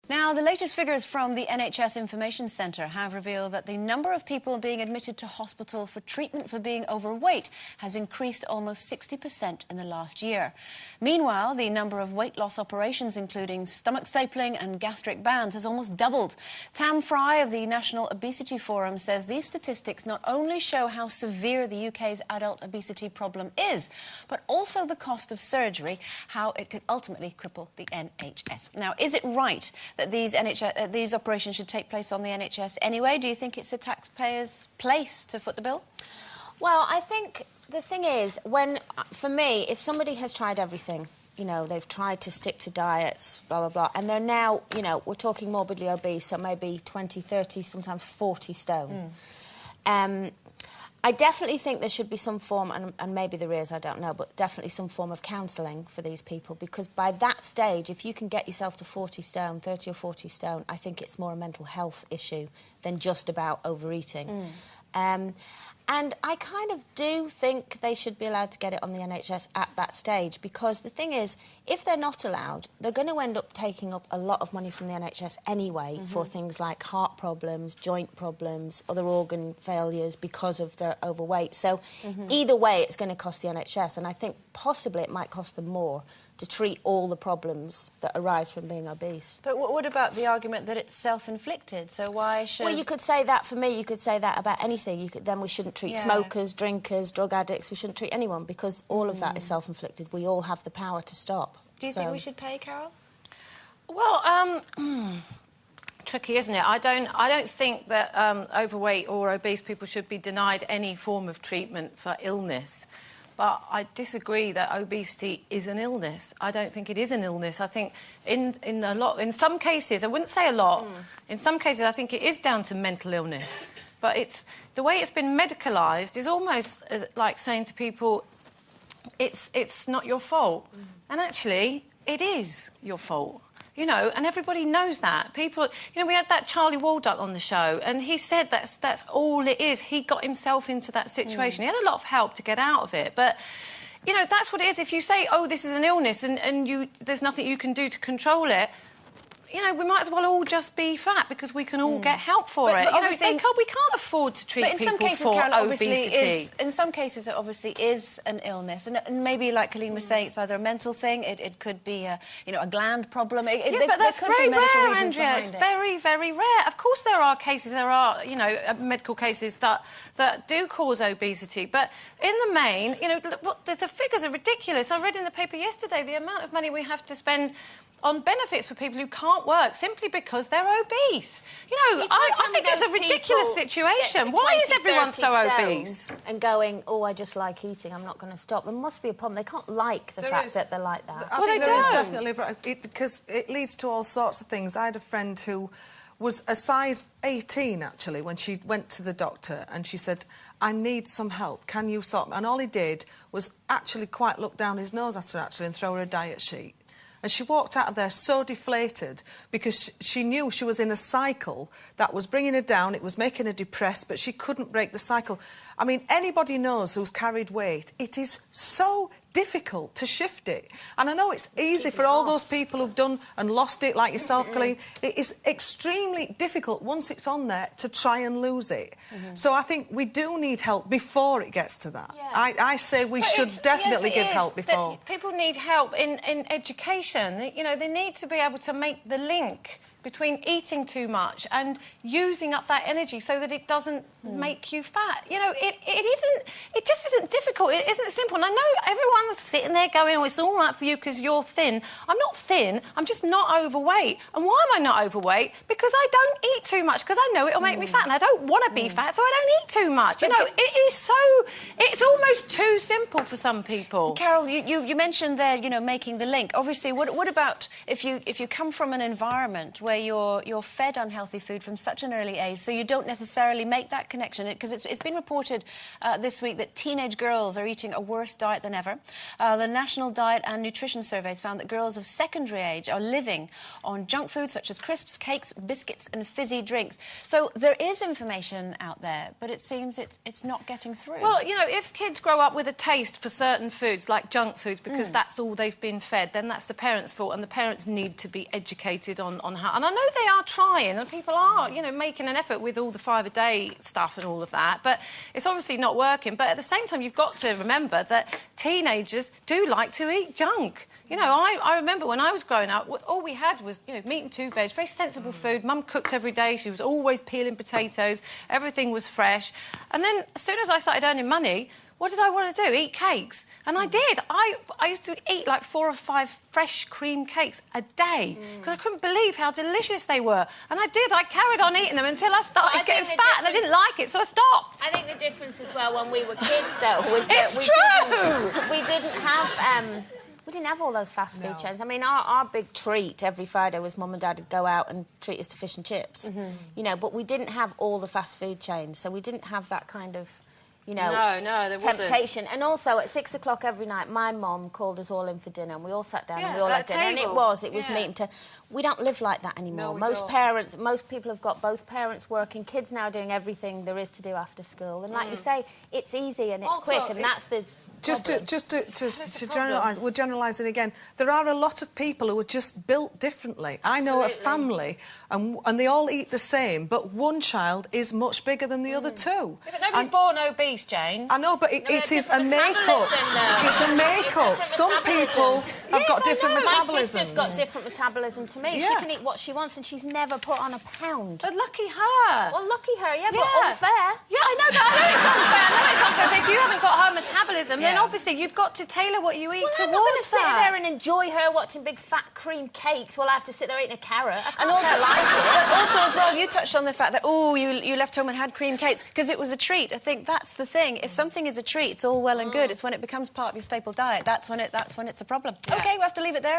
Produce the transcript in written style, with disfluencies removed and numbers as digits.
Now, the latest figures from the NHS Information Centre have revealed that the number of people being admitted to hospital for treatment for being overweight has increased almost 60% in the last year. Meanwhile, the number of weight loss operations, including stomach stapling and gastric bands, has almost doubled. Tam Fry of the National Obesity Forum says these statistics not only show how severe the UK's adult obesity problem is, but also the cost of surgery, how it could ultimately cripple the NHS. Now, is it right that these operations should take place on the NHS anyway? Do you think it's the taxpayer's place to foot the bill? Well, I think the thing is, for me, if somebody has tried everything, you know, they've tried to stick to diets, blah, blah, blah, and they're now, you know, we're talking morbidly obese, so maybe 20, 30, sometimes 40 stone. I definitely think there should be some form, and maybe there is, I don't know, but definitely some form of counselling for these people, because by that stage, if you can get yourself to 40 stone, 30 or 40 stone, I think it's more a mental health issue than just about overeating. And I kind of do think they should be allowed to get it on the NHS at that stage, because the thing is, if they're not allowed, they're going to end up taking up a lot of money from the NHS anyway for things like heart problems, joint problems, other organ failures because of their overweight. So either way, it's going to cost the NHS, and I think possibly it might cost them more to treat all the problems that arise from being obese. But what about the argument that it's self-inflicted? So why should... Well, you could say that for me, you could say that about anything. Then we shouldn't treat smokers, drinkers, drug addicts, we shouldn't treat anyone, because all of that is self-inflicted. We all have the power to stop. Do you think we should pay, Carol? Well, tricky, isn't it? I don't think that overweight or obese people should be denied any form of treatment for illness. But I disagree that obesity is an illness. I don't think it is an illness. I think in some cases, I wouldn't say a lot, in some cases I think it is down to mental illness. But the way it's been medicalised is almost like saying to people, it's not your fault. And actually, it is your fault. You know, and everybody knows that. People, you know, we had that Charlie Walduck on the show, and he said that's all it is. He got himself into that situation. He had a lot of help to get out of it. But, you know, that's what it is. If you say, oh, this is an illness and there's nothing you can do to control it, you know, we might as well all just be fat, because we can all get help for it. But you know, we can't afford to treat people cases, for Carol, obesity. In some cases, it obviously is an illness, and maybe, like Colleen was saying, it's either a mental thing. It could be a gland problem. Yes, but that's very rare, Andrea. It's very, very rare. Of course, there are cases. There are, you know, medical cases that do cause obesity. But in the main, you know, the figures are ridiculous. I read in the paper yesterday the amount of money we have to spend on benefits for people who can't work simply because they're obese. You know, I think it's a ridiculous situation. Why is everyone so obese? And going, oh, I just like eating, I'm not going to stop. There must be a problem. They can't like the fact that they're like that. I think there is definitely... because it leads to all sorts of things. I had a friend who was a size 18, actually, when she went to the doctor, and she said, I need some help, can you sort me? And all he did was actually quite look down his nose at her, actually, and throw her a diet sheet. And she walked out of there so deflated, because she knew she was in a cycle that was bringing her down, it was making her depressed, but she couldn't break the cycle. I mean, anybody knows who's carried weight, it is so difficult to shift it. And I know it's easy for all those people who've done and lost it, like yourself, Colleen. It is extremely difficult, once it's on there, to try and lose it. So I think we do need help before it gets to that. I say we should definitely give help before. People need help in education. You know, they need to be able to make the link between eating too much and using up that energy so that it doesn't make you fat. You know, it just isn't difficult. It isn't simple. And I know everyone's sitting there going, oh, it's all right for you because you're thin. I'm not thin. I'm just not overweight. And why am I not overweight? Because I don't eat too much, because I know it'll make me fat, and I don't want to be fat, so I don't eat too much. You know, it's almost too simple for some people. Carol, you mentioned there, you know, making the link. Obviously, what about if you come from an environment where you're fed unhealthy food from such an early age, so you don't necessarily make that connection? Because it's been reported this week that teenage girls are eating a worse diet than ever. The National Diet and Nutrition Surveys found that girls of secondary age are living on junk food such as crisps, cakes, biscuits and fizzy drinks. So there is information out there, but it seems it's not getting through. Well, you know, if kids grow up with a taste for certain foods, like junk foods, because that's all they've been fed, then that's the parents' fault, and the parents need to be educated on how... And And I know they are trying, and people are, you know, making an effort with all the 5-a-day stuff and all of that, but it's obviously not working. But at the same time, you've got to remember that teenagers do like to eat junk. You know, I remember when I was growing up, all we had was, you know, meat and 2 veg, very sensible food. Mum cooked every day. She was always peeling potatoes. Everything was fresh. And then, as soon as I started earning money, what did I want to do? Eat cakes. And I did. I used to eat like 4 or 5 fresh cream cakes a day because I couldn't believe how delicious they were. And I did. I carried on eating them until I started getting fat and I didn't like it, so I stopped. I think the difference as well when we were kids, though, was that we didn't have all those fast food chains. I mean, our big treat every Friday was Mum and Dad would go out and treat us to fish and chips. You know, but we didn't have all the fast food chains, so we didn't have that kind of... You know, there temptation. wasn't. And also, at 6 o'clock every night, my mum called us all in for dinner, and we all sat down and we all had dinner. And it was meat and we don't live like that anymore. No, most people have got both parents working. Kids now doing everything there is to do after school. And like you say, it's easy and it's also, quick, and that's the... Just to generalise, we're generalising again. There are a lot of people who are just built differently. I know a family, and they all eat the same, but one child is much bigger than the other two. Yeah, but nobody's born obese, Jane. I know, but it is a make-up. It's a make-up. Some people have got different metabolisms. My sister's got different metabolism to me. Yeah. She can eat what she wants, and she's never put on a pound. But lucky her. Well, lucky her, yeah, but unfair. Yeah, I know it's unfair. But if you haven't got her metabolism, then obviously you've got to tailor what you eat towards I'm not going to sit that. there and enjoy her watching big fat cream cakes while I have to sit there eating a carrot. And also as well, you touched on the fact that, you left home and had cream cakes because it was a treat. I think that's the thing. If something is a treat, it's all well and good. It's when it becomes part of your staple diet. That's when it's a problem. OK, we have to leave it there.